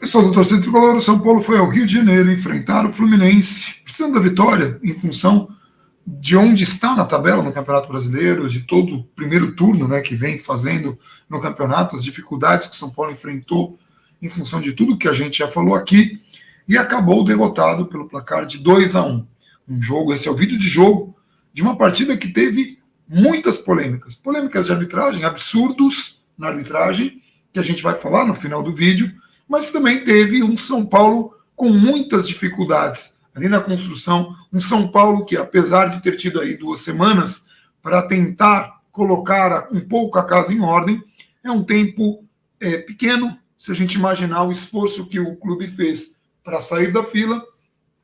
Pessoal do Torcida Tricolor, o São Paulo foi ao Rio de Janeiro enfrentar o Fluminense, precisando da vitória em função de onde está na tabela no Campeonato Brasileiro, de todo o primeiro turno, né, que vem fazendo no campeonato, as dificuldades que o São Paulo enfrentou em função de tudo que a gente já falou aqui, e acabou derrotado pelo placar de 2-1. Um jogo, esse é o vídeo de jogo, de uma partida que teve muitas polêmicas. Polêmicas de arbitragem, absurdos na arbitragem, que a gente vai falar no final do vídeo, mas também teve um São Paulo com muitas dificuldades ali na construção, um São Paulo que, apesar de ter tido aí 2 semanas para tentar colocar um pouco a casa em ordem, é um tempo pequeno, se a gente imaginar o esforço que o clube fez para sair da fila,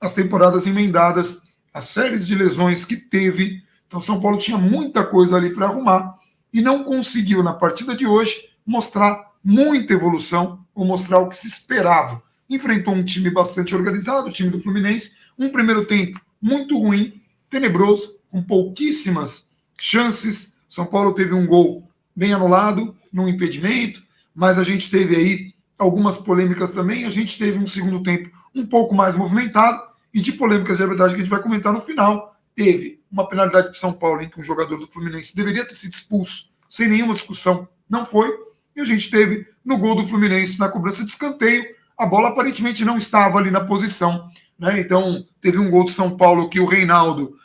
as temporadas emendadas, as séries de lesões que teve. Então, São Paulo tinha muita coisa ali para arrumar e não conseguiu, na partida de hoje, mostrar muita evolução ou mostrar o que se esperava. Enfrentou um time bastante organizado, o time do Fluminense, um primeiro tempo muito ruim, tenebroso, com pouquíssimas chances. São Paulo teve um gol bem anulado, num impedimento, mas a gente teve aí algumas polêmicas também. A gente teve um segundo tempo um pouco mais movimentado, e de polêmicas de arbitragem que a gente vai comentar no final. Teve uma penalidade para o São Paulo em que um jogador do Fluminense deveria ter sido expulso sem nenhuma discussão, não foi. E a gente teve no gol do Fluminense, na cobrança de escanteio, a bola aparentemente não estava ali na posição, né? Então, teve um gol do São Paulo que o Reinaldo,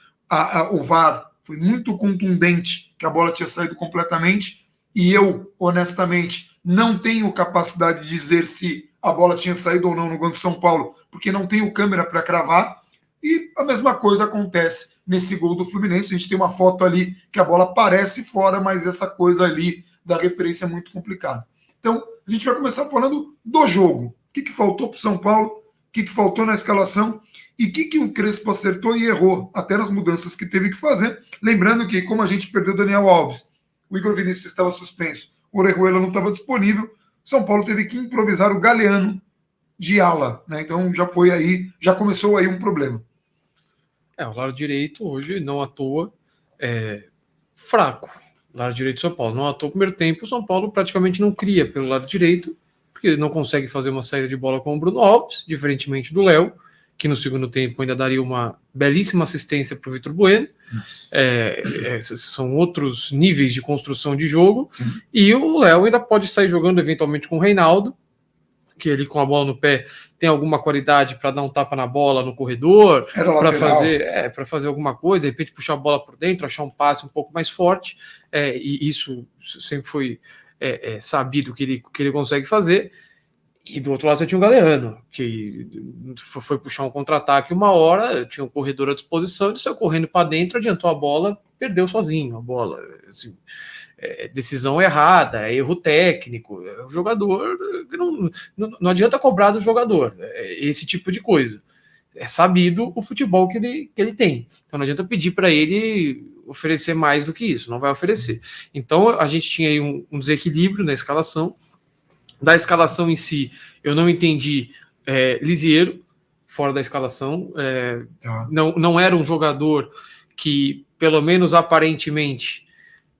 o VAR, foi muito contundente, que a bola tinha saído completamente, e eu, honestamente, não tenho capacidade de dizer se a bola tinha saído ou não no gol do São Paulo, porque não tenho câmera para cravar, e a mesma coisa acontece nesse gol do Fluminense. A gente tem uma foto ali que a bola parece fora, mas essa coisa ali da referência é muito complicada. Então, a gente vai começar falando do jogo. O que faltou para o São Paulo, o que faltou na escalação e o que o Crespo acertou e errou, até nas mudanças que teve que fazer. Lembrando que, como a gente perdeu o Daniel Alves, o Igor Vinícius estava suspenso, o Orejuela não estava disponível, o São Paulo teve que improvisar o Galeano de ala, né? Então já começou aí um problema. O lado direito hoje, não à toa, é fraco. Lado direito do São Paulo. Não à toa, no primeiro tempo, o São Paulo praticamente não cria pelo lado direito, porque não consegue fazer uma saída de bola com o Bruno Alves, diferentemente do Léo, que no segundo tempo ainda daria uma belíssima assistência para o Vitor Bueno. São outros níveis de construção de jogo. Sim. E o Léo ainda pode sair jogando eventualmente com o Reinaldo, que ele com a bola no pé tem alguma qualidade para dar um tapa na bola no corredor, para fazer alguma coisa, de repente puxar a bola por dentro, achar um passe um pouco mais forte, e isso sempre foi sabido que ele consegue fazer. E do outro lado você tinha o Galeano, que foi puxar um contra-ataque uma hora, tinha um corredor à disposição, ele saiu correndo para dentro, adiantou a bola, perdeu sozinho a bola. Assim, decisão errada, erro técnico, o jogador não adianta cobrar do jogador, esse tipo de coisa. É sabido o futebol que ele tem, então não adianta pedir para ele oferecer mais do que isso, não vai oferecer. Então a gente tinha aí um desequilíbrio na escalação. Da escalação em si, eu não entendi Lisieiro fora da escalação, não era um jogador que, pelo menos aparentemente,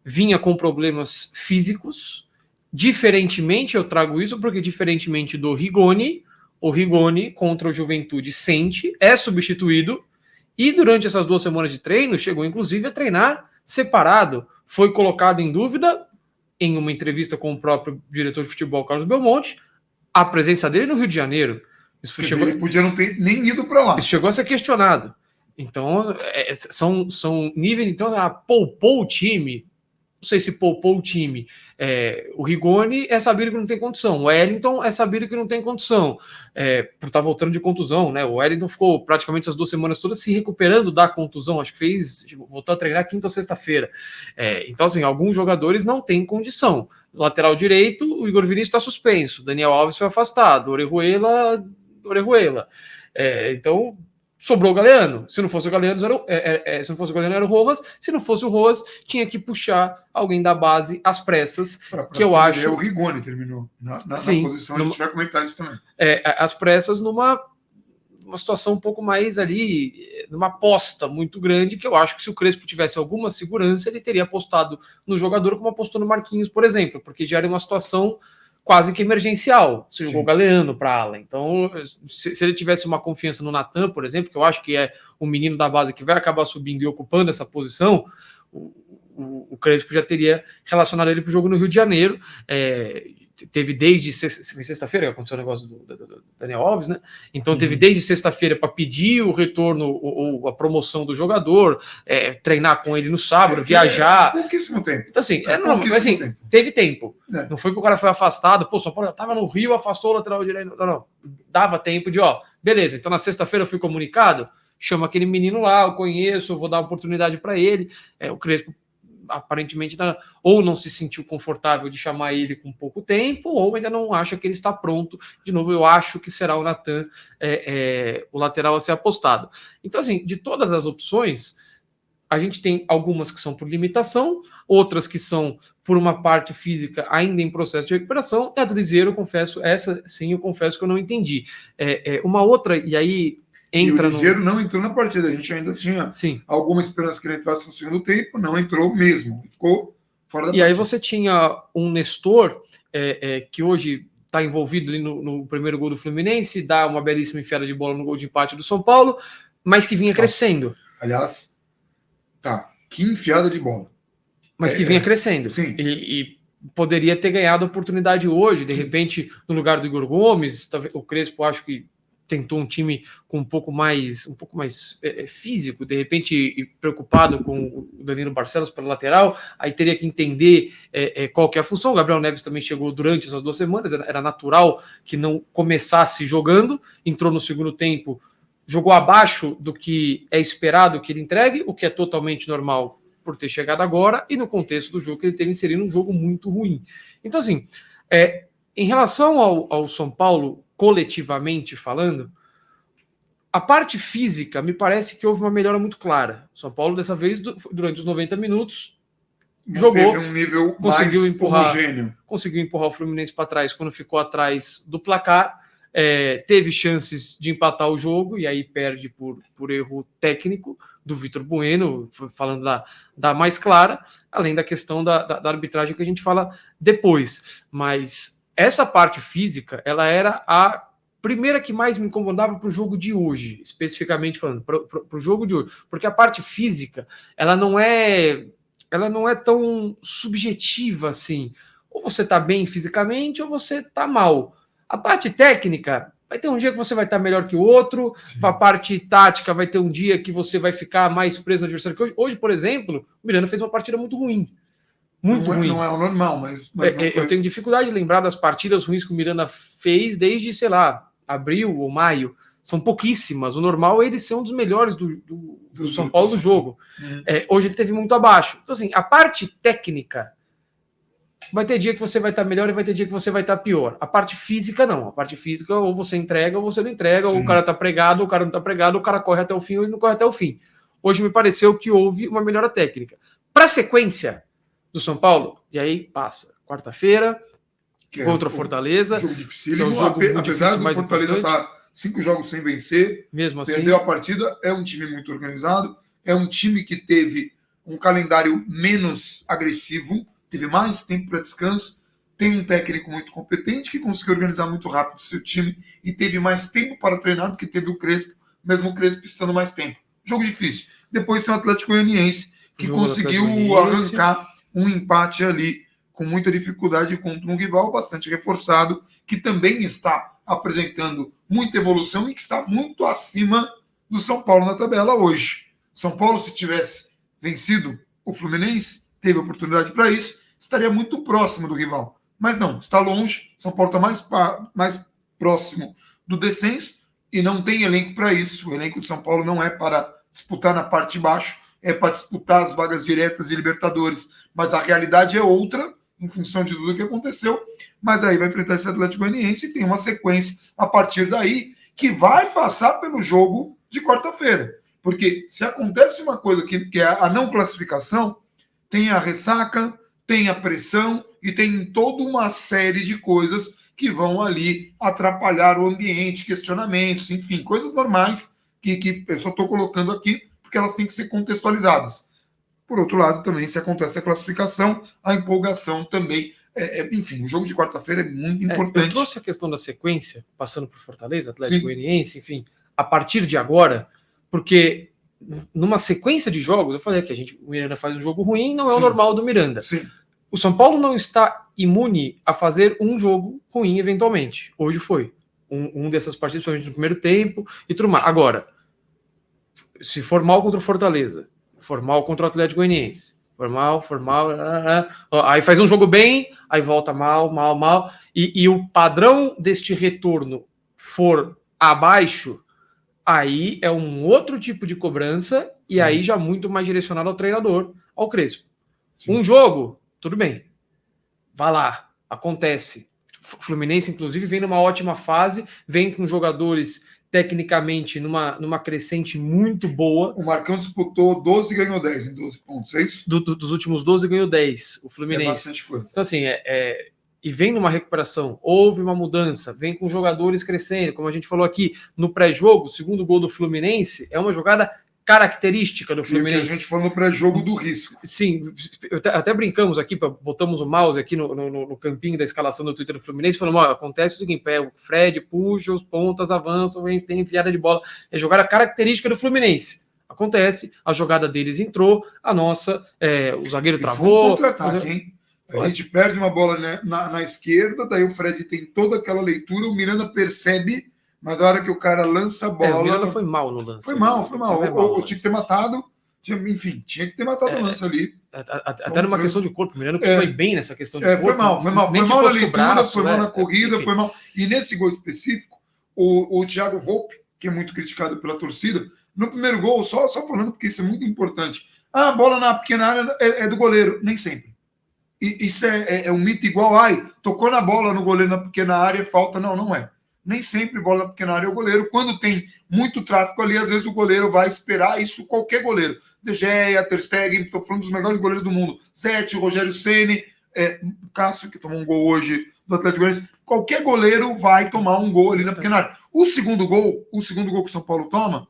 vinha com problemas físicos. Diferentemente, eu trago isso porque, diferentemente do Rigoni, o Rigoni contra o Juventude sente, é substituído, e durante essas 2 semanas de treino, chegou inclusive a treinar separado. Foi colocado em dúvida, em uma entrevista com o próprio diretor de futebol, Carlos Belmonte, a presença dele no Rio de Janeiro. Ele podia não ter nem ido para lá. Isso chegou a ser questionado. Então, são níveis... Então, poupou o time. Não sei se poupou o time. O Rigoni é sabido que não tem condição. O Wellington é sabido que não tem condição. Por estar voltando de contusão, né? O Wellington ficou praticamente essas 2 semanas todas se recuperando da contusão. Acho que voltou a treinar quinta ou sexta-feira. Então, assim, alguns jogadores não têm condição. Lateral direito, o Igor Vinícius está suspenso. Daniel Alves foi afastado. Orejuela. Então, sobrou o Galeano. Se não fosse o Galeano, era o Rojas. Se não fosse o Rojas, tinha que puxar alguém da base às pressas. Que eu acho. O Rigoni terminou na posição. A gente vai comentar isso também. Às pressas, numa situação um pouco mais ali, numa aposta muito grande, que eu acho que se o Crespo tivesse alguma segurança, ele teria apostado no jogador como apostou no Marquinhos, por exemplo, porque já era uma situação quase que emergencial. Você jogou o Galeano para ala. Então, se ele tivesse uma confiança no Natan, por exemplo, que eu acho que é um menino da base que vai acabar subindo e ocupando essa posição, o Crespo já teria relacionado ele para o jogo no Rio de Janeiro. Teve desde sexta-feira, que aconteceu o negócio do Daniel Alves, né? Então teve desde sexta-feira para pedir o retorno ou a promoção do jogador, treinar com ele no sábado, viajar. Pouquíssimo tempo. Então, assim, mas, assim, teve tempo. Não foi que o cara foi afastado, pô, São Paulo já estava no Rio, afastou o lateral direito. Não. Dava tempo de, beleza, então na sexta-feira eu fui comunicado, chama aquele menino lá, eu conheço, eu vou dar uma oportunidade para ele. O Crespo aparentemente ou não se sentiu confortável de chamar ele com pouco tempo, ou ainda não acha que ele está pronto. De novo, eu acho que será o Natan o lateral a ser apostado. Então, assim, de todas as opções, a gente tem algumas que são por limitação, outras que são por uma parte física ainda em processo de recuperação, e a do Liseiro, eu confesso, essa sim eu confesso que eu não entendi. Uma outra, e aí e o Liseiro não entrou na partida, a gente ainda tinha Sim. alguma esperança que ele entrasse no segundo tempo, não entrou mesmo, ficou fora da partida. E aí você tinha um Nestor, que hoje está envolvido ali no primeiro gol do Fluminense, dá uma belíssima enfiada de bola no gol de empate do São Paulo, mas que vinha crescendo. Aliás, que enfiada de bola. Mas que vinha crescendo. Sim. E poderia ter ganhado a oportunidade hoje, de repente, no lugar do Igor Gomes, o Crespo acho que tentou um time com um pouco mais físico, de repente preocupado com o Danilo Barcelos pela lateral, aí teria que entender qual que é a função. O Gabriel Neves também chegou durante essas 2 semanas, era natural que não começasse jogando, entrou no segundo tempo, jogou abaixo do que é esperado que ele entregue, o que é totalmente normal por ter chegado agora, e no contexto do jogo que ele teve inserido um jogo muito ruim. Então, assim, em relação ao São Paulo, coletivamente falando, a parte física me parece que houve uma melhora muito clara. O São Paulo, dessa vez, durante os 90 minutos, jogou, teve um nível conseguiu mais homogêneo. Conseguiu empurrar o Fluminense para trás quando ficou atrás do placar, teve chances de empatar o jogo, e aí perde por erro técnico do Vitor Bueno, falando da mais clara, além da questão da arbitragem que a gente fala depois. Mas essa parte física, ela era a primeira que mais me incomodava para o jogo de hoje, especificamente falando, para o jogo de hoje, porque a parte física, ela não é tão subjetiva assim. Ou você está bem fisicamente, ou você está mal. A parte técnica, vai ter um dia que você vai estar melhor que o outro. Sim. A parte tática, vai ter um dia que você vai ficar mais preso no adversário que hoje. Hoje, por exemplo, o Miranda fez uma partida muito ruim. Muito ruim. Não é o normal, mas eu tenho dificuldade de lembrar das partidas ruins que o Miranda fez desde, sei lá, abril ou maio. São pouquíssimas. O normal é ele ser um dos melhores do São Paulo do jogo. Hoje ele teve muito abaixo. Então, assim, a parte técnica, vai ter dia que você vai estar melhor e vai ter dia que você vai estar pior. A parte física, não. A parte física, ou você entrega ou você não entrega. Sim. Ou o cara tá pregado, ou o cara não tá pregado, ou o cara corre até o fim ou ele não corre até o fim. Hoje me pareceu que houve uma melhora técnica. Para a sequência do São Paulo, e aí passa quarta-feira contra o Fortaleza. Jogo dificílimo. É um jogo apesar do Fortaleza estar 5 jogos sem vencer, mesmo assim, perdeu a partida, é um time muito organizado, é um time que teve um calendário menos agressivo, teve mais tempo para descanso, tem um técnico muito competente que conseguiu organizar muito rápido o seu time e teve mais tempo para treinar do que teve o Crespo, mesmo o Crespo estando mais tempo. Jogo difícil. Depois tem o Atlético Goianiense, que conseguiu arrancar um empate ali com muita dificuldade contra um rival bastante reforçado, que também está apresentando muita evolução e que está muito acima do São Paulo na tabela hoje. São Paulo, se tivesse vencido o Fluminense, teve oportunidade para isso, estaria muito próximo do rival. Mas não, está longe. São Paulo está mais próximo do descenso e não tem elenco para isso. O elenco de São Paulo não é para disputar na parte de baixo, é para disputar as vagas diretas de Libertadores. Mas a realidade é outra, em função de tudo que aconteceu. Mas aí vai enfrentar esse Atlético Goianiense e tem uma sequência a partir daí que vai passar pelo jogo de quarta-feira. Porque se acontece uma coisa que é a não classificação, tem a ressaca, tem a pressão e tem toda uma série de coisas que vão ali atrapalhar o ambiente, questionamentos, enfim, coisas normais que eu só estou colocando aqui porque elas têm que ser contextualizadas. Por outro lado, também, se acontece a classificação, a empolgação também Enfim, o jogo de quarta-feira é muito importante. Eu trouxe a questão da sequência, passando por Fortaleza, Atlético Goianiense, enfim, a partir de agora, porque numa sequência de jogos, eu falei que o Miranda faz um jogo ruim, não é o normal do Miranda. Sim. O São Paulo não está imune a fazer um jogo ruim eventualmente. Hoje foi um dessas partidas, principalmente no primeiro tempo e tudo mais. Agora, se for mal contra o Fortaleza, for mal contra o Atlético Goianiense, for mal, aí faz um jogo bem, aí volta mal, e o padrão deste retorno for abaixo, aí é um outro tipo de cobrança e aí já muito mais direcionado ao treinador, ao Crespo. Sim. Um jogo, tudo bem, vai lá, acontece. O Fluminense, inclusive, vem numa ótima fase, vem com jogadores tecnicamente numa crescente muito boa. O Marcão disputou 12 e ganhou 10 em 12 pontos, é isso? Dos últimos 12 ganhou 10, o Fluminense. É bastante coisa. Então, assim, e vem numa recuperação, houve uma mudança, vem com jogadores crescendo, como a gente falou aqui, no pré-jogo, o segundo gol do Fluminense é uma jogada característica do Fluminense. Que a gente falou no pré-jogo do risco. Sim, até brincamos aqui, botamos o mouse aqui no campinho da escalação do Twitter do Fluminense, falando, acontece o seguinte, o Fred puxa, os pontas avançam, tem enfiada de bola, é jogada característica do Fluminense. Acontece, a jogada deles entrou, a nossa, o zagueiro travou. Foi um contra-ataque, hein? A gente perde uma bola na esquerda, daí o Fred tem toda aquela leitura, o Miranda percebe, mas a hora que o cara lança a bola... o Miranda foi mal no lance. Foi mal. Tinha que ter matado, tinha que ter matado o lance ali. Até numa questão de corpo, o Miranda costuma ir bem nessa questão de corpo. Foi mal na leitura, braço, foi mal na corrida, enfim. Foi mal. E nesse gol específico, o Thiago Volpe, que é muito criticado pela torcida, no primeiro gol, só falando porque isso é muito importante, a bola na pequena área é do goleiro, nem sempre. Isso é um mito igual, tocou na bola no goleiro na pequena área, falta. Não é. Nem sempre bola na pequena área é o goleiro. Quando tem muito tráfego ali, às vezes o goleiro vai esperar isso, qualquer goleiro. De Gea, Ter Stegen, estou falando dos melhores goleiros do mundo. Zete, Rogério Ceni, Cássio, que tomou um gol hoje do Atlético Goianiense. Qualquer goleiro vai tomar um gol ali na pequena área. O segundo gol que o São Paulo toma,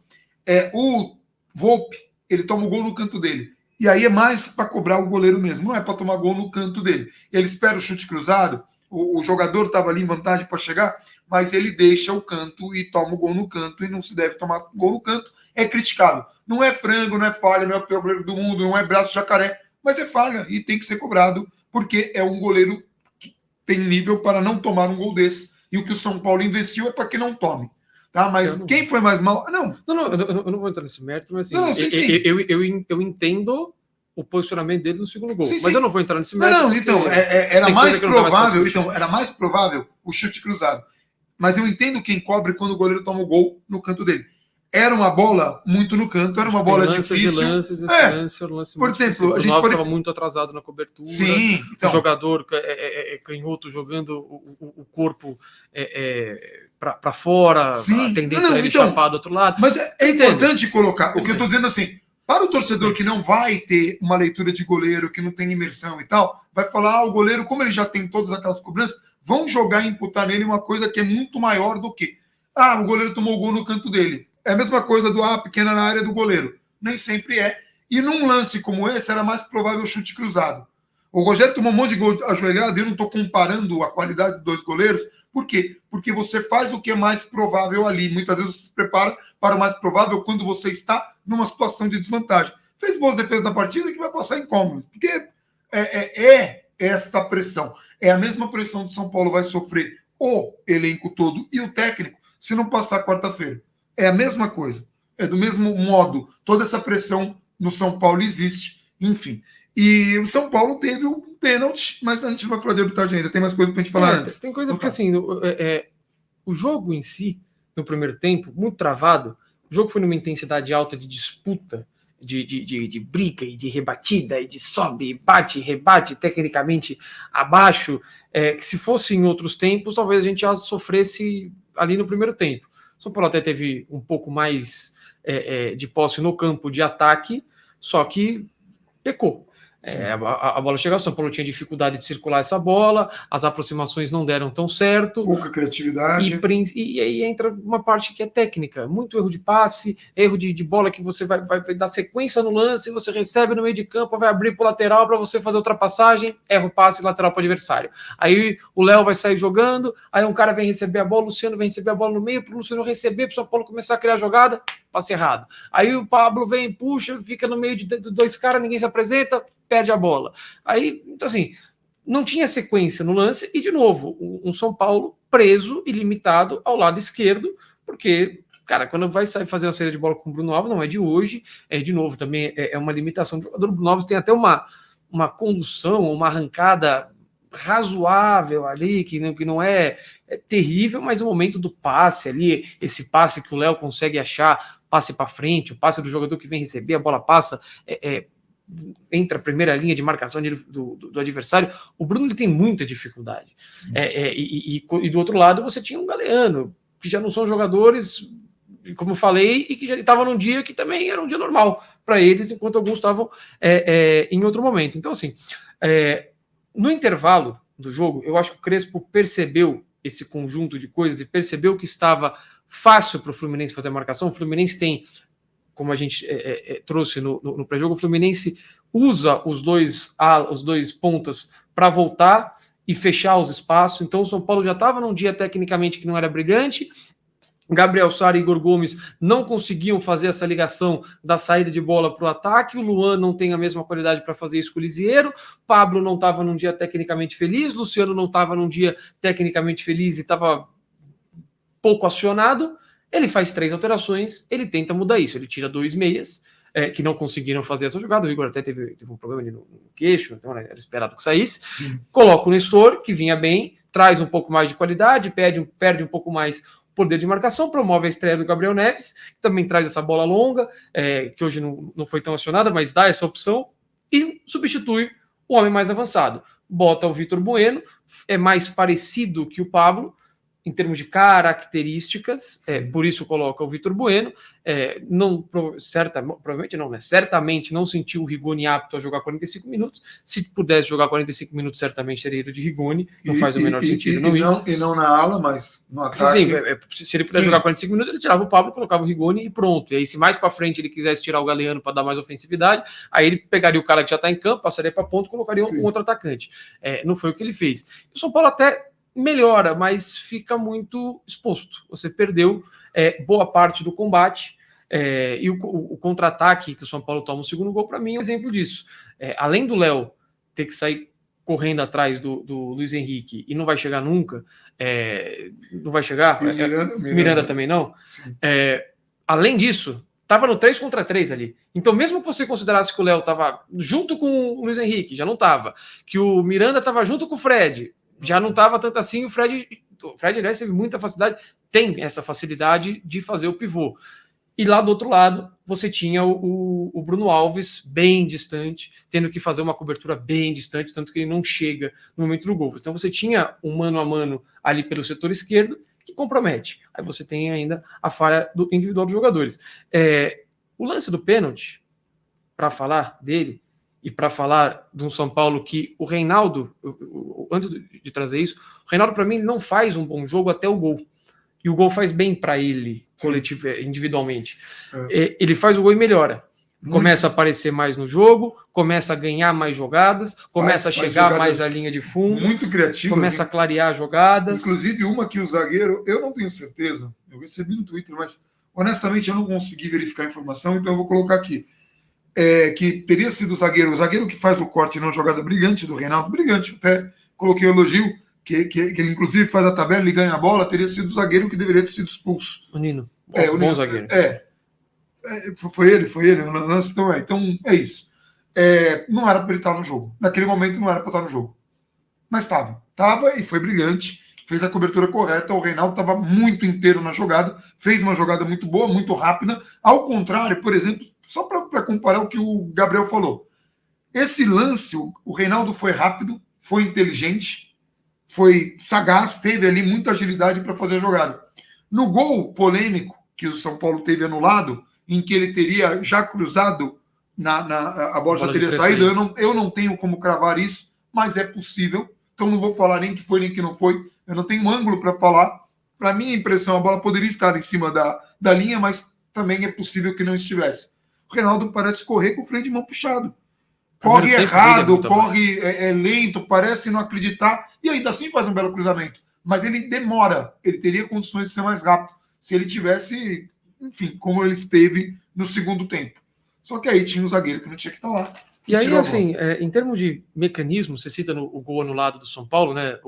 o Volpe, ele toma o gol no canto dele. E aí é mais para cobrar o goleiro mesmo, não é para tomar gol no canto dele. Ele espera o chute cruzado, o jogador estava ali em vantagem para chegar, mas ele deixa o canto e toma o gol no canto, e não se deve tomar gol no canto, é criticado. Não é frango, não é falha, não é o pior goleiro do mundo, não é braço de jacaré, mas é falha e tem que ser cobrado, porque é um goleiro que tem nível para não tomar um gol desse. E o que o São Paulo investiu é para que não tome. Tá? Mas quem foi mais mal? Não, eu não vou entrar nesse mérito, mas assim, eu entendo o posicionamento dele no segundo gol. Mas eu não vou entrar nesse mérito. Então, era mais provável. Então, era mais provável o chute cruzado. Mas eu entendo quem cobre quando o goleiro toma o gol no canto dele. Era uma bola muito no canto, era uma bola difícil. Por exemplo, a gente estava muito atrasado na cobertura. Sim, então. O jogador canhoto jogando o corpo para fora, a tendência é ele chapar do outro lado. Mas é importante colocar, o que eu estou dizendo assim, para o torcedor que não vai ter uma leitura de goleiro, que não tem imersão e tal, vai falar, o goleiro, como ele já tem todas aquelas cobranças, vão jogar e imputar nele uma coisa que é muito maior do que, o goleiro tomou o gol no canto dele. É a mesma coisa do pequena na área do goleiro. Nem sempre é. E num lance como esse, era mais provável o chute cruzado. O Rogério tomou um monte de gol ajoelhado, e eu não estou comparando a qualidade dos dois goleiros. Por quê? Porque você faz o que é mais provável ali. Muitas vezes você se prepara para o mais provável quando você está numa situação de desvantagem. Fez boas defesas na partida que vai passar incômodo. Porque é esta pressão. É a mesma pressão que o São Paulo vai sofrer o elenco todo e o técnico se não passar quarta-feira. É a mesma coisa. É do mesmo modo. Toda essa pressão no São Paulo existe. Enfim. E o São Paulo teve um pênalti, mas a gente não vai falar de arbitragem ainda. Tem mais coisa pra gente falar antes. Tem coisa porque, assim, o jogo em si, no primeiro tempo, muito travado, o jogo foi numa intensidade alta de disputa, de briga e de rebatida, e de sobe, bate, rebate, tecnicamente abaixo, que se fosse em outros tempos, talvez a gente já sofresse ali no primeiro tempo. O São Paulo até teve um pouco mais de posse no campo de ataque, só que pecou. A bola chegava, o São Paulo tinha dificuldade de circular essa bola, as aproximações não deram tão certo. Pouca criatividade. E aí entra uma parte que é técnica, muito erro de passe, erro de bola que você vai dar sequência no lance, você recebe no meio de campo, vai abrir para o lateral para você fazer ultrapassagem, erra o passe lateral para o adversário. Aí o Léo vai sair jogando, aí um cara vem receber a bola, o Luciano vem receber a bola no meio, para o Luciano receber, para o São Paulo começar a criar jogada, passe errado. Aí o Pablo vem, puxa, fica no meio de dois caras, ninguém se apresenta, perde a bola. Aí, então assim, não tinha sequência no lance e, de novo, um São Paulo preso e limitado ao lado esquerdo, porque, cara, quando vai sair fazer uma saída de bola com o Bruno Alves, não é de hoje, de novo, também é uma limitação do jogador. O Bruno Alves tem até uma condução, uma arrancada razoável ali, que não é terrível, mas o momento do passe ali, esse passe que o Léo consegue achar, passe para frente, o passe do jogador que vem receber, a bola passa, entra a primeira linha de marcação do adversário, o Bruno ele tem muita dificuldade. E do outro lado você tinha um Galeano, que já não são jogadores, como eu falei, e que já estavam num dia que também era um dia normal para eles, enquanto alguns estavam em outro momento. Então, assim, no intervalo do jogo, eu acho que o Crespo percebeu esse conjunto de coisas e percebeu que estava fácil para o Fluminense fazer a marcação. O Fluminense tem, como a gente trouxe no pré-jogo, o Fluminense usa os dois pontas para voltar e fechar os espaços. Então o São Paulo já estava num dia tecnicamente que não era brilhante. Gabriel Sara e Igor Gomes não conseguiam fazer essa ligação da saída de bola para o ataque. O Luan não tem a mesma qualidade para fazer isso com o Lisieiro. Pablo não estava num dia tecnicamente feliz. Luciano não estava num dia tecnicamente feliz e estava pouco acionado. Ele faz 3 alterações, ele tenta mudar isso, ele tira 2 meias, que não conseguiram fazer essa jogada, o Igor até teve um problema ali no queixo, então era esperado que saísse, coloca o Nestor, que vinha bem, traz um pouco mais de qualidade, perde um pouco mais poder de marcação, promove a estreia do Gabriel Neves, que também traz essa bola longa, que hoje não foi tão acionada, mas dá essa opção, e substitui o homem mais avançado. Bota o Vitor Bueno, é mais parecido que o Pablo, em termos de características, por isso coloca o Vitor Bueno, provavelmente não, né? Certamente não sentiu o Rigoni apto a jogar 45 minutos, se pudesse jogar 45 minutos, certamente teria ido de Rigoni, não faz o menor sentido. E não na ala, mas no ataque. Sim, se ele pudesse jogar 45 minutos, ele tirava o Pablo, colocava o Rigoni e pronto, e aí se mais para frente ele quisesse tirar o Galeano para dar mais ofensividade, aí ele pegaria o cara que já está em campo, passaria para ponto e colocaria um outro atacante. Não foi o que ele fez. O São Paulo até melhora, mas fica muito exposto. Você perdeu boa parte do combate, e o contra-ataque que o São Paulo toma o segundo gol, para mim, é um exemplo disso. Além do Léo ter que sair correndo atrás do Luiz Henrique e não vai chegar nunca, não vai chegar, Miranda também não, além disso, estava no 3 contra 3 ali. Então, mesmo que você considerasse que o Léo estava junto com o Luiz Henrique, já não estava, que o Miranda estava junto com o Fred, já não estava tanto assim. O Fred, aliás, teve muita facilidade, tem essa facilidade de fazer o pivô. E lá do outro lado, você tinha o Bruno Alves bem distante, tendo que fazer uma cobertura bem distante, tanto que ele não chega no momento do gol. Então você tinha um mano a mano ali pelo setor esquerdo, que compromete. Aí você tem ainda a falha do individual dos jogadores. O lance do pênalti, para falar dele, e para falar de um São Paulo que o Reinaldo, antes de trazer isso, o Reinaldo para mim não faz um bom jogo até o gol. E o gol faz bem para ele, individualmente. Ele faz o gol e melhora. Começa a aparecer mais no jogo, começa a ganhar mais jogadas, começa a chegar mais à linha de fundo. Muito criativo. Começa a clarear jogadas. Inclusive uma que o zagueiro, eu não tenho certeza, eu recebi no Twitter, mas honestamente eu não consegui verificar a informação, então eu vou colocar aqui. Que teria sido o zagueiro que faz o corte numa jogada brilhante do Reinaldo, brilhante, até coloquei o elogio, que ele inclusive faz a tabela e ganha a bola, teria sido o zagueiro que deveria ter sido expulso. O Nino. O Nino, zagueiro. Foi ele. Então é isso. Não era para ele estar no jogo. Naquele momento não era para estar no jogo. Mas estava e foi brilhante, fez a cobertura correta. O Reinaldo estava muito inteiro na jogada, fez uma jogada muito boa, muito rápida. Ao contrário, por exemplo, só para comparar o que o Gabriel falou. Esse lance, o Reinaldo foi rápido, foi inteligente, foi sagaz, teve ali muita agilidade para fazer a jogada. No gol polêmico que o São Paulo teve anulado, em que ele teria já cruzado a bola já teria saído. Eu não tenho como cravar isso, mas é possível. Então não vou falar nem que foi nem que não foi. Eu não tenho ângulo para falar. Para minha impressão, a bola poderia estar em cima da linha, mas também é possível que não estivesse. O Reinaldo parece correr com o freio de mão puxado. Corre errado, corre lento, parece não acreditar, e ainda assim faz um belo cruzamento. Mas ele demora, ele teria condições de ser mais rápido se ele tivesse, enfim, como ele esteve no segundo tempo. Só que aí tinha um zagueiro que não tinha que estar lá. E aí, assim, em termos de mecanismo, você cita o gol anulado do São Paulo, né?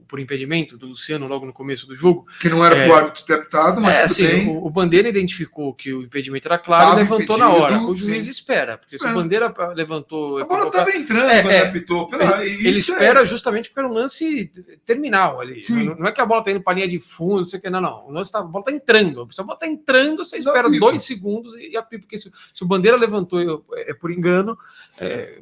Por impedimento do Luciano logo no começo do jogo. Que não era pro árbitro ter apitado, mas assim, o Bandeira identificou que o impedimento era claro e levantou na hora. O juiz espera, porque se o Bandeira levantou... A bola estava entrando quando apitou. Ele espera justamente porque era um lance terminal ali. Não é que a bola está indo para a linha de fundo, não sei o que, não. A bola está entrando. Se a bola está entrando, você espera 2 segundos e apita, porque se o Bandeira levantou por engano...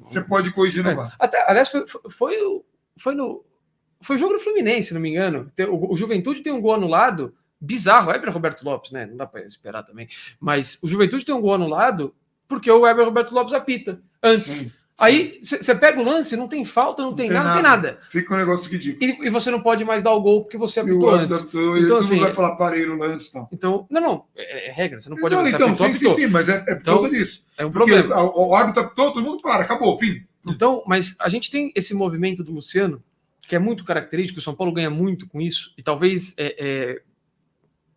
você pode corrigir no VAR. Aliás, foi o jogo do Fluminense, se não me engano. O Juventude tem um gol anulado bizarro. O Weber Roberto Lopes, né? Não dá para esperar também. Mas o Juventude tem um gol anulado porque o Weber Roberto Lopes apita antes. Sim. Aí você pega o lance, não tem falta, não tem nada. Fica um negócio ridículo. E você não pode mais dar o gol porque você apitou antes. Então, assim, vai falar parei no lance. Então, não. É regra. Você não pode... Sim, mas é por causa disso. É um problema. O árbitro apitou, todo mundo para, acabou, fim. Então, mas a gente tem esse movimento do Luciano, que é muito característico, o São Paulo ganha muito com isso, e talvez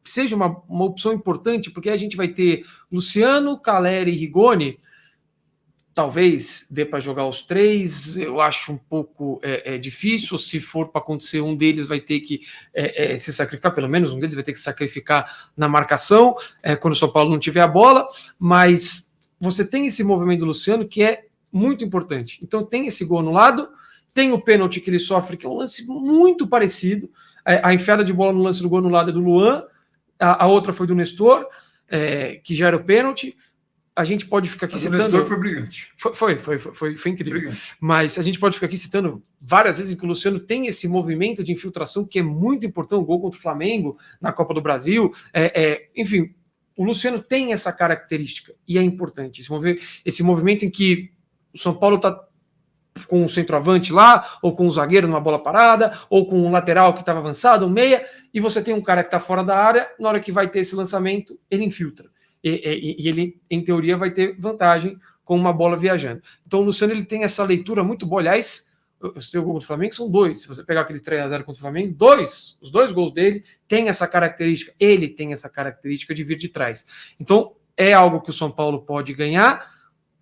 seja uma opção importante, porque a gente vai ter Luciano, Calleri e Rigoni, talvez dê para jogar os 3, eu acho um pouco difícil, se for para acontecer, um deles vai ter que se sacrificar, pelo menos um deles vai ter que se sacrificar na marcação, quando o São Paulo não tiver a bola, mas você tem esse movimento do Luciano que é muito importante. Então tem esse gol anulado, tem o pênalti que ele sofre, que é um lance muito parecido. A enfiada de bola no lance do gol anulado é do Luan, a outra foi do Nestor, que já era o pênalti. A gente pode ficar aqui citando... O Nestor foi brilhante. Foi incrível. Brilhante. Mas a gente pode ficar aqui citando várias vezes em que o Luciano tem esse movimento de infiltração que é muito importante, o gol contra o Flamengo na Copa do Brasil. Enfim, o Luciano tem essa característica e é importante. Esse movimento em que o São Paulo está com o centroavante lá, ou com o zagueiro numa bola parada, ou com um lateral que estava avançado, um meia, e você tem um cara que está fora da área, na hora que vai ter esse lançamento, ele infiltra. E ele, em teoria, vai ter vantagem com uma bola viajando. Então o Luciano ele tem essa leitura muito boa. Aliás, o seu gol contra o Flamengo são 2. Se você pegar aquele 3-0 contra o Flamengo, os 2 gols dele têm essa característica. Ele tem essa característica de vir de trás. Então é algo que o São Paulo pode ganhar.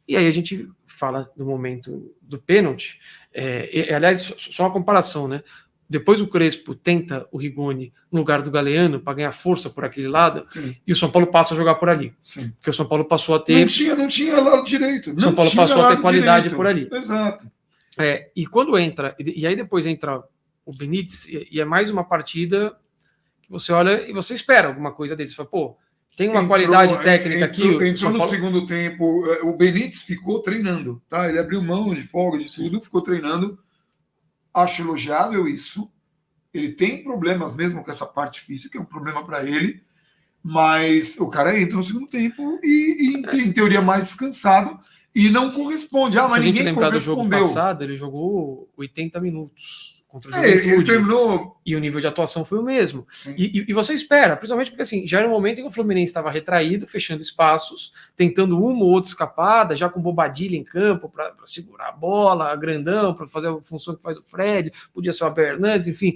E aí a gente fala do momento do pênalti. Aliás, só uma comparação, né? Depois o Crespo tenta o Rigoni no lugar do Galeano para ganhar força por aquele lado. Sim. E o São Paulo passa a jogar por ali. Sim. Porque o São Paulo passou a ter... Não tinha lado direito. O São Paulo passou a ter qualidade direito por ali. Exato. E quando entra... E aí depois entra o Benítez, e é mais uma partida que você olha e você espera alguma coisa deles. Você fala, pô, tem uma qualidade técnica aqui. Entrou no segundo tempo, o Benítez ficou treinando, tá? Ele abriu mão de folga, de tudo, ficou treinando. Acho elogiável isso. Ele tem problemas mesmo com essa parte física, é um problema para ele, mas o cara entra no segundo tempo e em teoria, mais descansado e não corresponde. Se a gente lembrar do jogo passado, ele jogou 80 minutos contra o Juventude. Ele terminou... E o nível de atuação foi o mesmo. E você espera, principalmente porque assim, já era um momento em que o Fluminense estava retraído, fechando espaços, tentando uma ou outra escapada, já com Bobadilha em campo para segurar a bola, grandão, para fazer a função que faz o Fred, podia ser o Abel Hernandes, enfim,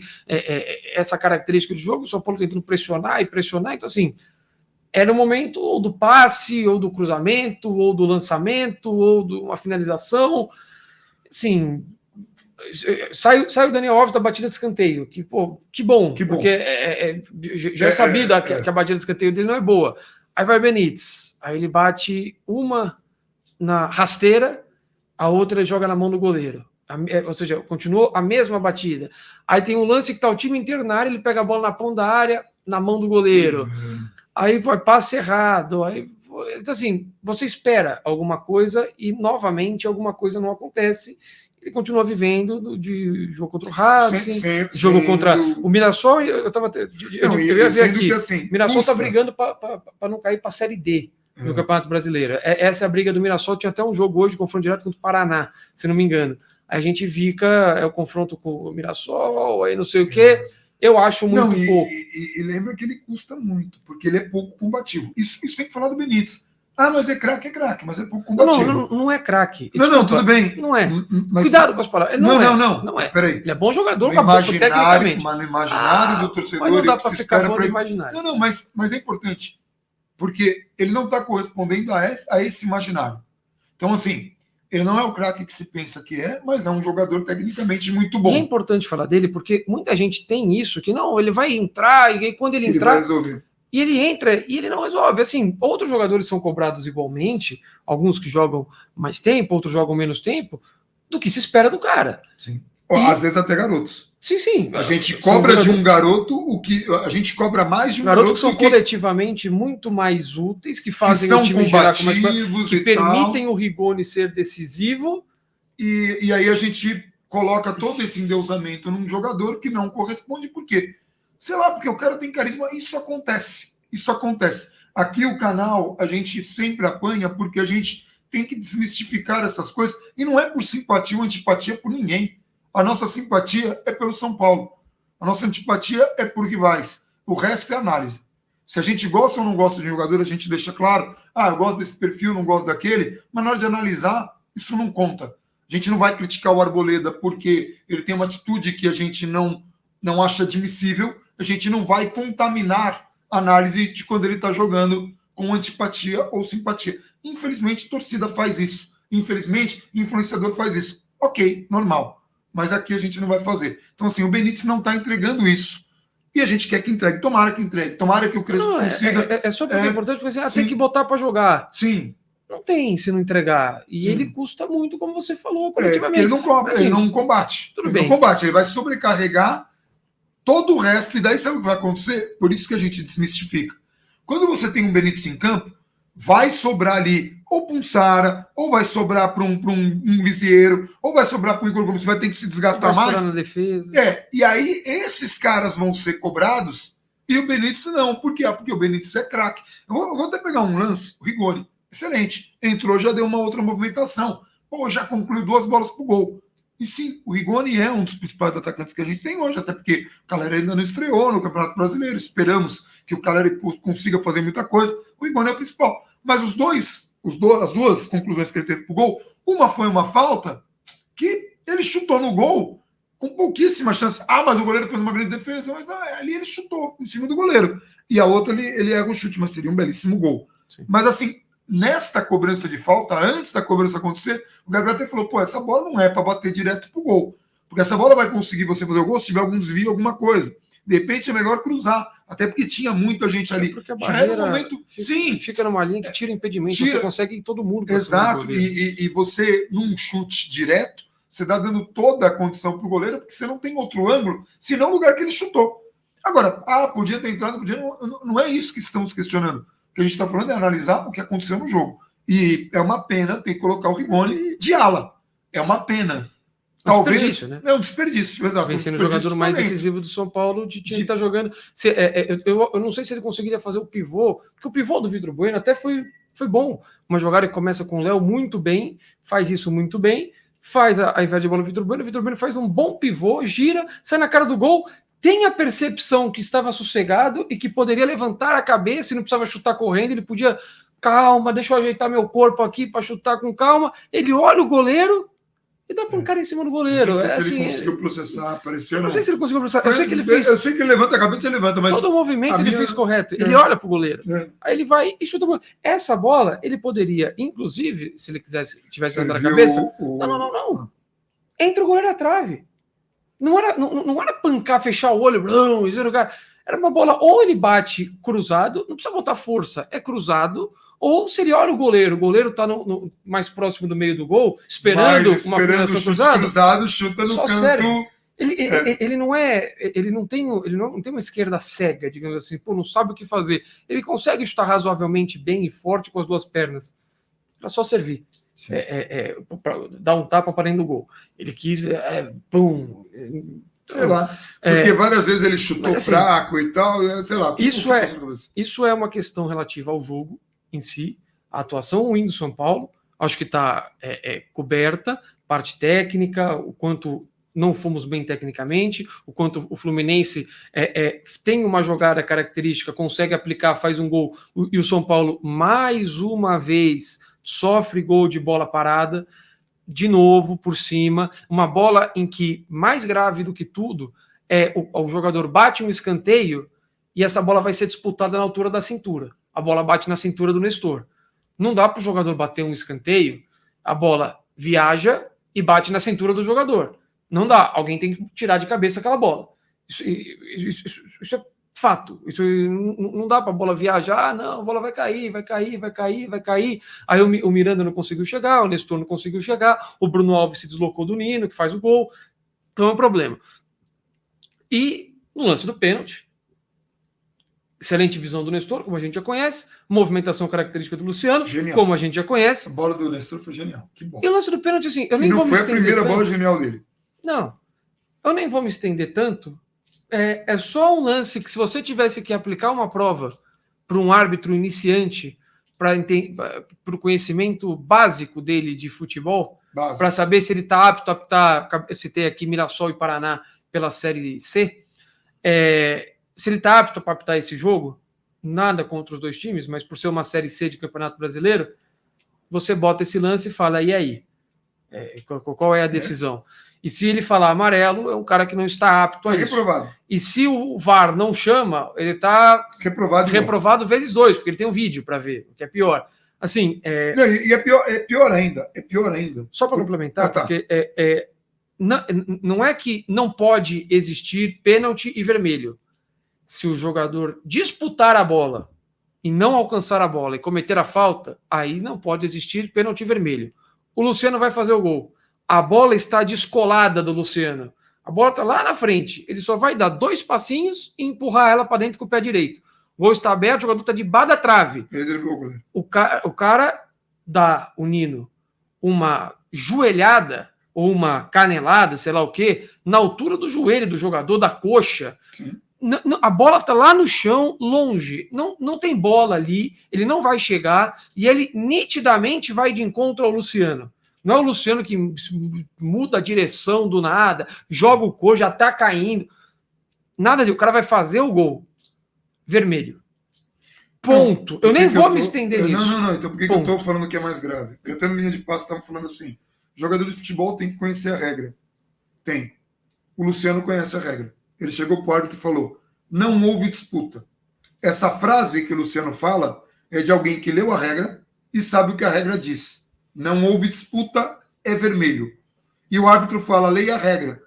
essa característica do jogo, o São Paulo tentando pressionar, então assim, era o momento ou do passe, ou do cruzamento, ou do lançamento, ou de uma finalização, assim... Sai o Daniel Alves da batida de escanteio, que bom, porque já é sabido que a batida de escanteio dele não é boa. Aí vai Benítez, aí ele bate uma na rasteira, a outra ele joga na mão do goleiro, ou seja, continuou a mesma batida. Aí tem um lance que tá o time inteiro na área, ele pega a bola na ponta da área, na mão do goleiro, aí passe errado, aí então, assim, você espera alguma coisa e novamente alguma coisa não acontece. Ele continua vivendo de jogo contra o Racing, jogo contra o Mirassol. Eu ia ver aqui. O Mirassol está brigando para não cair para a Série D. no Campeonato Brasileiro. Essa é a briga do Mirassol. Tinha até um jogo hoje, confronto direto contra o Paraná, se não me engano. Aí a gente fica, o confronto com o Mirassol, aí não sei o quê. Eu acho muito pouco. E lembra que ele custa muito, porque ele é pouco combativo. Isso tem que falar do Benítez. Mas é craque, mas é pouco combativo. Não é craque. Não, tudo bem. Não é. Mas, cuidado com as palavras. Não é. Peraí. Ele é bom jogador, tecnicamente. Mas no imaginário do torcedor... Mas não dá para ficar fora do imaginário. Mas é importante. Porque ele não está correspondendo a esse imaginário. Então, assim, ele não é o craque que se pensa que é, mas é um jogador tecnicamente muito bom. E é importante falar dele, porque muita gente tem isso, que não, ele vai entrar, e quando ele entrar... vai resolver. E ele entra e ele não resolve. Assim, outros jogadores são cobrados igualmente, alguns que jogam mais tempo, outros jogam menos tempo, do que se espera do cara. Sim. Às vezes até garotos. Sim. A gente cobra de um garoto o que a gente cobra mais de um garoto que são coletivamente muito mais úteis, que fazem o time girar com mais, que permitem o Rigoni ser decisivo. E aí a gente coloca todo esse endeusamento num jogador que não corresponde, por quê? Sei lá, porque o cara tem carisma. Isso acontece. Aqui o canal a gente sempre apanha porque a gente tem que desmistificar essas coisas. E não é por simpatia ou antipatia por ninguém. A nossa simpatia é pelo São Paulo. A nossa antipatia é por rivais. O resto é análise. Se a gente gosta ou não gosta de um jogador, a gente deixa claro. Eu gosto desse perfil, não gosto daquele. Mas na hora de analisar, isso não conta. A gente não vai criticar o Arboleda porque ele tem uma atitude que a gente não acha admissível. A gente não vai contaminar a análise de quando ele está jogando com antipatia ou simpatia. Infelizmente, torcida faz isso. Infelizmente, influenciador faz isso. Ok, normal. Mas aqui a gente não vai fazer. Então, assim, o Benítez não está entregando isso. E a gente quer que entregue. Tomara que entregue. Tomara que o Crespo consiga. É só porque é importante, porque assim, tem que botar para jogar. Sim. Não tem se não entregar. E ele custa muito, como você falou, coletivamente. Ele não cobra, assim, ele não combate. Tudo bem. Não combate. Ele vai sobrecarregar todo o resto, e daí sabe o que vai acontecer? Por isso que a gente desmistifica. Quando você tem um Benítez em campo, vai sobrar ali ou para um Sara, ou vai sobrar para um Lisieiro, ou vai sobrar para um Igor Gomes, você vai ter que se desgastar vai mais. Na defesa. E aí esses caras vão ser cobrados e o Benítez não. Por quê? Porque o Benítez é craque. Eu vou até pegar um lance, o Rigoni, excelente. Entrou, já deu uma outra movimentação. Já concluiu 2 bolas pro gol. E sim, o Rigoni é um dos principais atacantes que a gente tem hoje, até porque o Caleri ainda não estreou no Campeonato Brasileiro. Esperamos que o Caleri consiga fazer muita coisa. O Rigoni é o principal. Mas as duas conclusões que ele teve pro gol, uma foi uma falta que ele chutou no gol com pouquíssima chance. Mas o goleiro fez uma grande defesa, mas não, ali ele chutou em cima do goleiro. E a outra ele erra o chute, mas seria um belíssimo gol. Sim. Mas assim, nesta cobrança de falta, antes da cobrança acontecer, o Gabriel até falou, essa bola não é para bater direto pro gol. Porque essa bola vai conseguir você fazer o gol se tiver algum desvio, alguma coisa. De repente é melhor cruzar, até porque tinha muita gente ali. Porque a barreira sim, fica numa linha que tira impedimento, você consegue ir todo mundo. Exato, e você, num chute direto, você está dando toda a condição para o goleiro, porque você não tem outro ângulo, senão o lugar que ele chutou. Agora, podia ter entrado, podia, não é isso que estamos questionando. O que a gente está falando é analisar o que aconteceu no jogo. E é uma pena ter que colocar o Rigoni de ala. É uma pena. Talvez. Desperdício, né? É um desperdício, exato. Talvez sendo o jogador mais decisivo do São Paulo, de estar jogando. Eu não sei se ele conseguiria fazer o pivô, porque o pivô do Vitor Bueno até foi bom. Uma jogada que começa com o Léo muito bem, faz isso muito bem, faz a invés de bola no Vitor Bueno faz um bom pivô, gira, sai na cara do gol, tem a percepção que estava sossegado e que poderia levantar a cabeça e não precisava chutar correndo, ele podia, calma, deixa eu ajeitar meu corpo aqui para chutar com calma. Ele olha o goleiro e dá para um cara em cima do goleiro. Não sei se ele conseguiu processar, apareceu. Não sei se ele conseguiu processar. Eu sei que ele fez. Eu sei que ele levanta a cabeça e levanta, mas. Todo o movimento ele fez correto. Ele olha para o goleiro. Aí ele vai e chuta o goleiro. Essa bola, ele poderia, inclusive, se ele tivesse levantado a cabeça. Não. Entra o goleiro à trave. Não era pancar, fechar o olho, era uma bola, ou ele bate cruzado, não precisa botar força, é cruzado, ou se ele olha o goleiro tá mais próximo do meio do gol, esperando uma finalização cruzada, chuta no canto. Sério. Ele não tem uma esquerda cega, digamos assim, não sabe o que fazer. Ele consegue chutar razoavelmente bem e forte com as duas pernas. Para só servir. Para dar um tapa para dentro do gol. Ele quis, sei lá, porque várias vezes ele chutou mas, assim, fraco e tal, sei lá. Isso é uma questão relativa ao jogo em si, a atuação ruim do São Paulo, acho que está coberta, parte técnica, o quanto não fomos bem tecnicamente, o quanto o Fluminense tem uma jogada característica, consegue aplicar, faz um gol, e o São Paulo, mais uma vez, sofre gol de bola parada, de novo, por cima, uma bola em que, mais grave do que tudo, o jogador bate um escanteio e essa bola vai ser disputada na altura da cintura. A bola bate na cintura do Nestor. Não dá para o jogador bater um escanteio, a bola viaja e bate na cintura do jogador. Não dá. Alguém tem que tirar de cabeça aquela bola. Isso é fato. Isso não dá para a bola viajar. Não, a bola vai cair. Aí o Miranda não conseguiu chegar, o Nestor não conseguiu chegar, o Bruno Alves se deslocou do Nino, que faz o gol. Então é um problema. E no lance do pênalti, excelente visão do Nestor, como a gente já conhece. Movimentação característica do Luciano, genial, como a gente já conhece. A bola do Nestor foi genial. Que bom. E o lance do pênalti, assim, eu nem vou me estender. Foi a primeira bola genial dele. Não, eu nem vou me estender tanto. É só um lance que, se você tivesse que aplicar uma prova para um árbitro iniciante, para o conhecimento básico dele de futebol, para saber se ele está apto a apitar, citei aqui Mirassol e Paraná pela Série C, se ele está apto para apitar esse jogo, nada contra os dois times, mas por ser uma Série C de Campeonato Brasileiro, você bota esse lance e fala, e aí? Qual é a decisão? E se ele falar amarelo, é um cara que não está apto a isso. Reprovado. E se o VAR não chama, ele está reprovado vezes 2, porque ele tem um vídeo para ver, o que é pior. Assim, Não, e é pior ainda. Só para complementar, porque não é que não pode existir pênalti e vermelho. Se o jogador disputar a bola e não alcançar a bola e cometer a falta, aí não pode existir pênalti e vermelho. O Luciano vai fazer o gol. A bola está descolada do Luciano. A bola está lá na frente. Ele só vai dar 2 passinhos e empurrar ela para dentro com o pé direito. O gol está aberto, o jogador está debaixo da trave. O cara dá, o Nino, uma joelhada ou uma canelada, sei lá o quê, na altura do joelho do jogador, da coxa. Sim. A bola está lá no chão, longe. Não tem bola ali, ele não vai chegar e ele nitidamente vai de encontro ao Luciano. Não é o Luciano que muda a direção do nada, joga o corpo, já tá caindo. Nada disso. O cara vai fazer o gol. Vermelho. Ponto. Eu nem vou me estender nisso. Não. Então por que eu tô falando que é mais grave? Eu até na linha de passe estava falando assim, jogador de futebol tem que conhecer a regra. Tem. O Luciano conhece a regra. Ele chegou para o árbitro e falou, não houve disputa. Essa frase que o Luciano fala é de alguém que leu a regra e sabe o que a regra diz. Não houve disputa, é vermelho. E o árbitro fala, leia a regra.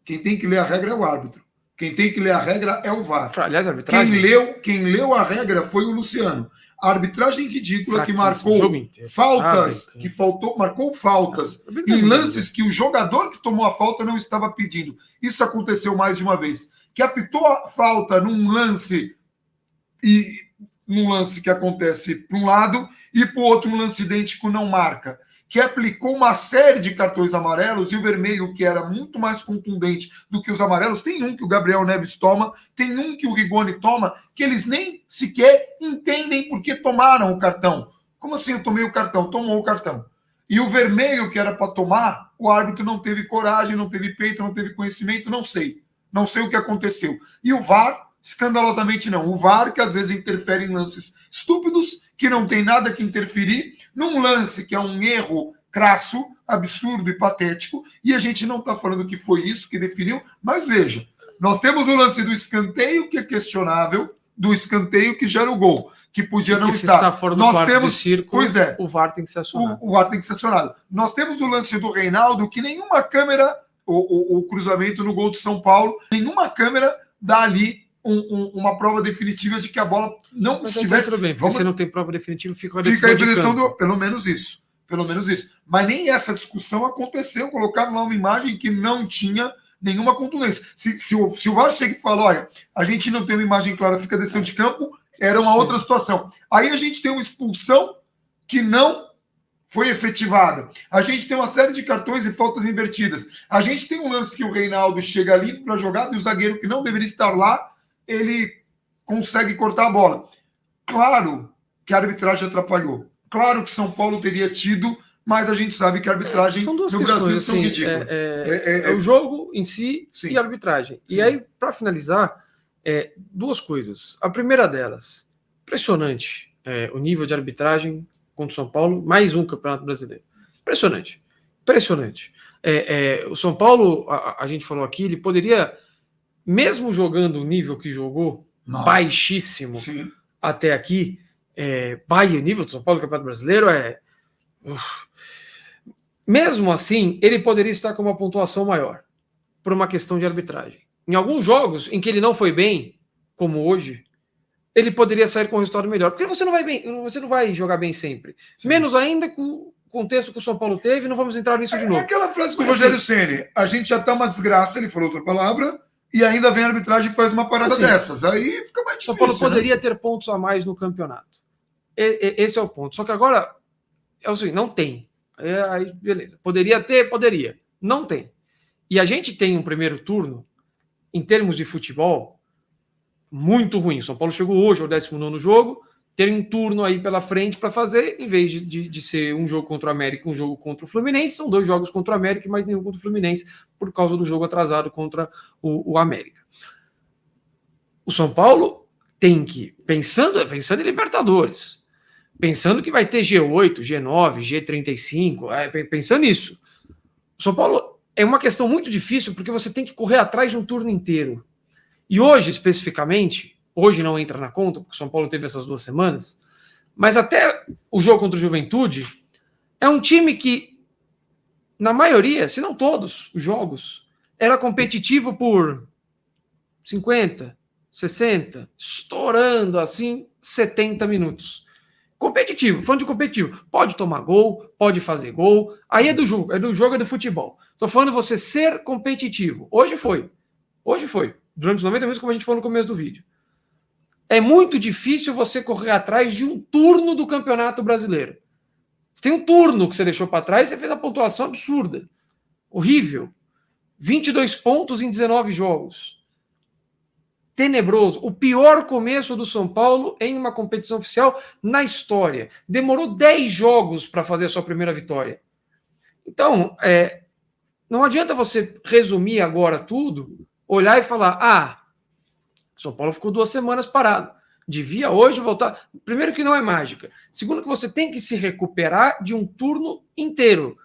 Quem tem que ler a regra é o árbitro. Quem tem que ler a regra é o VAR. Aliás, a arbitragem... Quem leu a regra foi o Luciano. A arbitragem ridícula que marcou faltas, marcou faltas em lances que o jogador que tomou a falta não estava pedindo. Isso aconteceu mais de uma vez. Que apitou a falta num lance que acontece para um lado e para o outro um lance idêntico não marca, que aplicou uma série de cartões amarelos e o vermelho, que era muito mais contundente do que os amarelos, tem um que o Gabriel Neves toma, tem um que o Rigoni toma, que eles nem sequer entendem por que tomaram o cartão. Como assim eu tomei o cartão? Tomou o cartão. E o vermelho que era para tomar, o árbitro não teve coragem, não teve peito, não teve conhecimento, não sei. Não sei o que aconteceu. E o VAR... escandalosamente não. O VAR, que às vezes interfere em lances estúpidos, que não tem nada que interferir, num lance que é um erro crasso, absurdo e patético, e a gente não está falando que foi isso que definiu, mas veja, nós temos o lance do escanteio, que é questionável, do escanteio que gera o gol, que podia não estar. Se está fora do quarto de círculo, o VAR tem que ser acionado. O VAR tem que ser acionado. Nós temos o lance do Reinaldo, que nenhuma câmera, o cruzamento no gol de São Paulo, nenhuma câmera dá ali uma prova definitiva de que a bola não estivesse... Tudo bem, você não tem prova definitiva, fica a decisão de pelo menos isso. Mas nem essa discussão aconteceu. Colocaram lá uma imagem que não tinha nenhuma contundência. Se o VAR chega e fala, olha, a gente não tem uma imagem clara, fica a decisão de campo, era uma outra situação. Aí a gente tem uma expulsão que não foi efetivada. A gente tem uma série de cartões e faltas invertidas. A gente tem um lance que o Reinaldo chega ali para a jogada e o zagueiro que não deveria estar lá, ele consegue cortar a bola. Claro que a arbitragem atrapalhou. Claro que São Paulo teria tido, mas a gente sabe que a arbitragem são duas no questões, Brasil são assim, ridículas. É o jogo em si e a arbitragem. Sim. E aí, para finalizar, duas coisas. A primeira delas, impressionante o nível de arbitragem contra o São Paulo, mais um Campeonato Brasileiro. Impressionante. Impressionante. O São Paulo, a gente falou aqui, ele poderia, mesmo jogando o nível que jogou, baixíssimo até aqui, o nível do São Paulo no Campeonato Brasileiro mesmo assim, ele poderia estar com uma pontuação maior, por uma questão de arbitragem. Em alguns jogos em que ele não foi bem, como hoje, ele poderia sair com um resultado melhor, porque você não vai jogar bem sempre. Sim. Menos ainda com o contexto que o São Paulo teve, não vamos entrar nisso de novo. Aquela frase do Rogério Ceni, a gente já tá uma desgraça, ele falou outra palavra, e ainda vem a arbitragem e faz uma parada dessas. Aí fica mais difícil. São Paulo poderia ter pontos a mais no campeonato. Esse é o ponto. Só que agora, é o seguinte, não tem. Aí, beleza. Poderia ter? Poderia. Não tem. E a gente tem um primeiro turno, em termos de futebol, muito ruim. O São Paulo chegou hoje ao 19º jogo, ter um turno aí pela frente para fazer, em vez de ser um jogo contra o América e um jogo contra o Fluminense, são 2 jogos contra o América e mais nenhum contra o Fluminense, por causa do jogo atrasado contra o América. O São Paulo tem que, pensando em Libertadores, pensando que vai ter G8, G9, G35, pensando nisso. O São Paulo é uma questão muito difícil porque você tem que correr atrás de um turno inteiro. E hoje, especificamente, hoje não entra na conta, porque o São Paulo teve essas 2 semanas, mas até o jogo contra o Juventude é um time que, na maioria, se não todos os jogos, era competitivo por 50, 60, estourando assim 70 minutos. Competitivo, falando de competitivo. Pode tomar gol, pode fazer gol. Aí é do jogo, é do futebol. Estou falando de você ser competitivo. Hoje foi. Durante os 90 minutos, como a gente falou no começo do vídeo. É muito difícil você correr atrás de um turno do Campeonato Brasileiro. Você tem um turno que você deixou para trás e você fez uma pontuação absurda. Horrível. 22 pontos em 19 jogos. Tenebroso. O pior começo do São Paulo em uma competição oficial na história. Demorou 10 jogos para fazer a sua primeira vitória. Então, não adianta você resumir agora tudo, olhar e falar, São Paulo ficou 2 semanas parado. Devia hoje voltar. Primeiro que não é mágica. Segundo que você tem que se recuperar de um turno inteiro.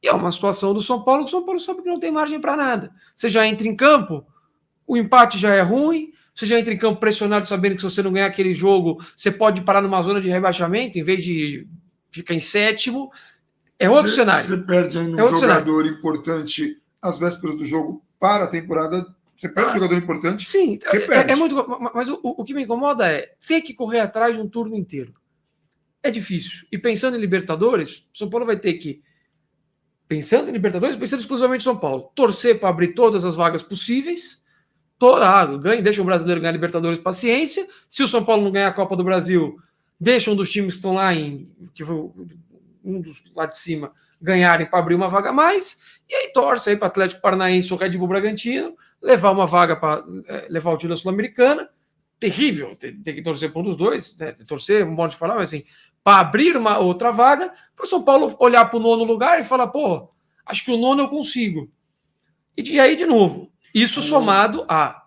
E é uma situação do São Paulo que o São Paulo sabe que não tem margem para nada. Você já entra em campo, o empate já é ruim, você já entra em campo pressionado sabendo que se você não ganhar aquele jogo, você pode parar numa zona de rebaixamento em vez de ficar em 7º. É outro cenário. Você perde ainda um jogador importante às vésperas do jogo para a temporada. Você perde um jogador importante. Sim, muito. Mas o que me incomoda é ter que correr atrás de um turno inteiro. É difícil. E pensando em Libertadores, São Paulo vai ter que, pensando exclusivamente em São Paulo, torcer para abrir todas as vagas possíveis. Deixa o brasileiro ganhar Libertadores, paciência. Se o São Paulo não ganhar a Copa do Brasil, deixa um dos times que estão lá um dos lá de cima ganharem para abrir uma vaga a mais. E aí torce aí para o Atlético Paranaense ou Red Bull Bragantino levar uma vaga para levar o título da Sul-Americana. Terrível, tem que torcer para um dos dois, né? Torcer, um modo de falar, mas assim, para abrir uma outra vaga, para o São Paulo olhar para o 9º lugar e falar, acho que o 9º eu consigo. E aí, de novo, isso somado a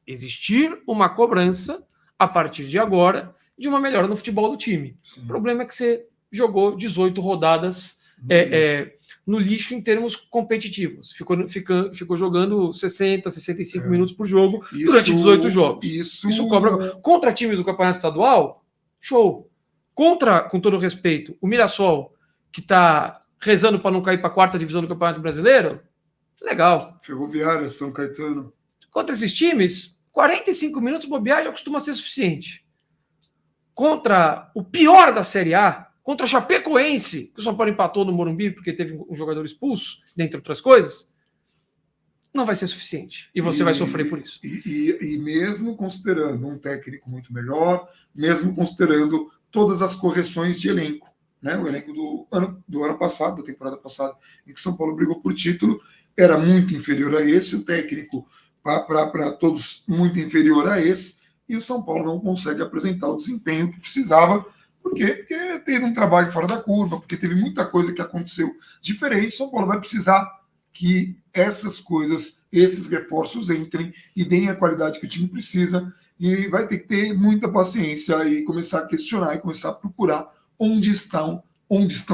existir uma cobrança, a partir de agora, de uma melhora no futebol do time. Sim. O problema é que você jogou 18 rodadas no lixo em termos competitivos. Ficou jogando 60, 65 minutos por jogo durante 18 jogos. Isso cobra. Contra times do Campeonato Estadual, show. Com todo respeito, o Mirassol, que está rezando para não cair para a 4ª divisão do Campeonato Brasileiro, legal. Ferroviária, São Caetano. Contra esses times, 45 minutos bobear já costuma ser suficiente. Contra o pior da Série A, contra a Chapecoense, que o São Paulo empatou no Morumbi porque teve um jogador expulso, dentre outras coisas, não vai ser suficiente. E você vai sofrer por isso. E mesmo considerando um técnico muito melhor, mesmo considerando todas as correções de elenco, né? O elenco do ano passado, da temporada passada, em que São Paulo brigou por título, era muito inferior a esse, o técnico para todos muito inferior a esse, e o São Paulo não consegue apresentar o desempenho que precisava Por quê? Porque teve um trabalho fora da curva, porque teve muita coisa que aconteceu diferente. São Paulo vai precisar que essas coisas, esses reforços entrem e deem a qualidade que o time precisa, e vai ter que ter muita paciência e começar a questionar e começar a procurar onde estão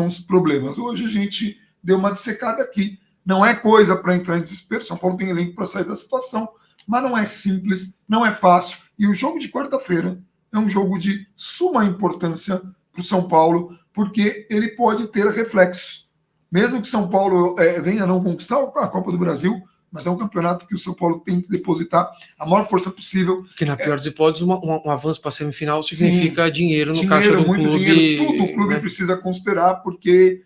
os problemas. Hoje a gente deu uma dissecada aqui. Não é coisa para entrar em desespero. São Paulo tem elenco para sair da situação, mas não é simples, não é fácil. E o jogo de quarta-feira é um jogo de suma importância para o São Paulo, porque ele pode ter reflexos. Mesmo que São Paulo venha a não conquistar a Copa do Brasil, mas é um campeonato que o São Paulo tem que depositar a maior força possível. Que na pior das hipóteses, um avanço para a semifinal significa dinheiro no caixa do muito clube. Dinheiro, tudo o clube precisa considerar, porque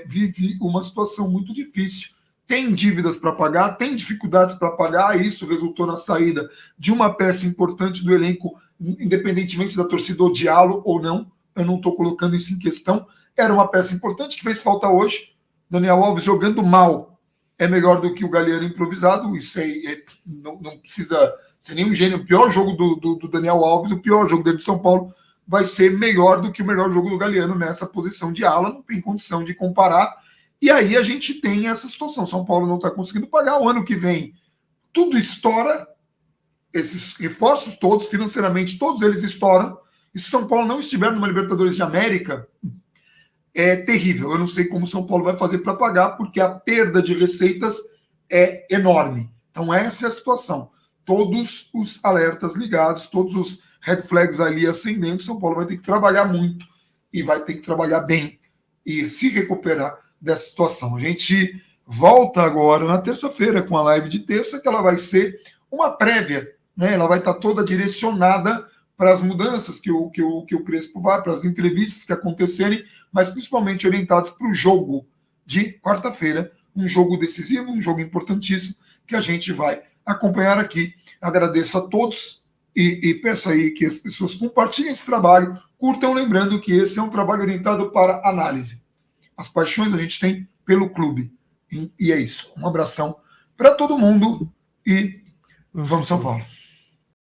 vive uma situação muito difícil. Tem dívidas para pagar, tem dificuldades para pagar, isso resultou na saída de uma peça importante do elenco, independentemente da torcida odiá-lo ou não. Eu não estou colocando isso em questão. Era uma peça importante que fez falta hoje. Daniel Alves jogando mal é melhor do que o Galhardo improvisado. Isso aí não precisa ser nenhum gênio. O pior jogo do Daniel Alves, o pior jogo dele de São Paulo, vai ser melhor do que o melhor jogo do Galhardo nessa posição de ala. Não tem condição de comparar. E aí a gente tem essa situação. São Paulo não está conseguindo pagar. O ano que vem tudo estoura. Esses reforços todos, financeiramente, todos eles estouram. E se São Paulo não estiver numa Libertadores de América, é terrível. Eu não sei como São Paulo vai fazer para pagar, porque a perda de receitas é enorme. Então essa é a situação. Todos os alertas ligados, todos os red flags ali ascendendo, São Paulo vai ter que trabalhar muito e vai ter que trabalhar bem e se recuperar dessa situação. A gente volta agora na terça-feira com a live de terça, que ela vai ser uma prévia, né? Ela vai estar toda direcionada para as mudanças que o Crespo vai, para as entrevistas que acontecerem, mas principalmente orientados para o jogo de quarta-feira, um jogo decisivo, um jogo importantíssimo, que a gente vai acompanhar aqui. Agradeço a todos e peço aí que as pessoas compartilhem esse trabalho, curtam, lembrando que esse é um trabalho orientado para análise. As paixões a gente tem pelo clube. E é isso. Um abração para todo mundo e vamos São Paulo.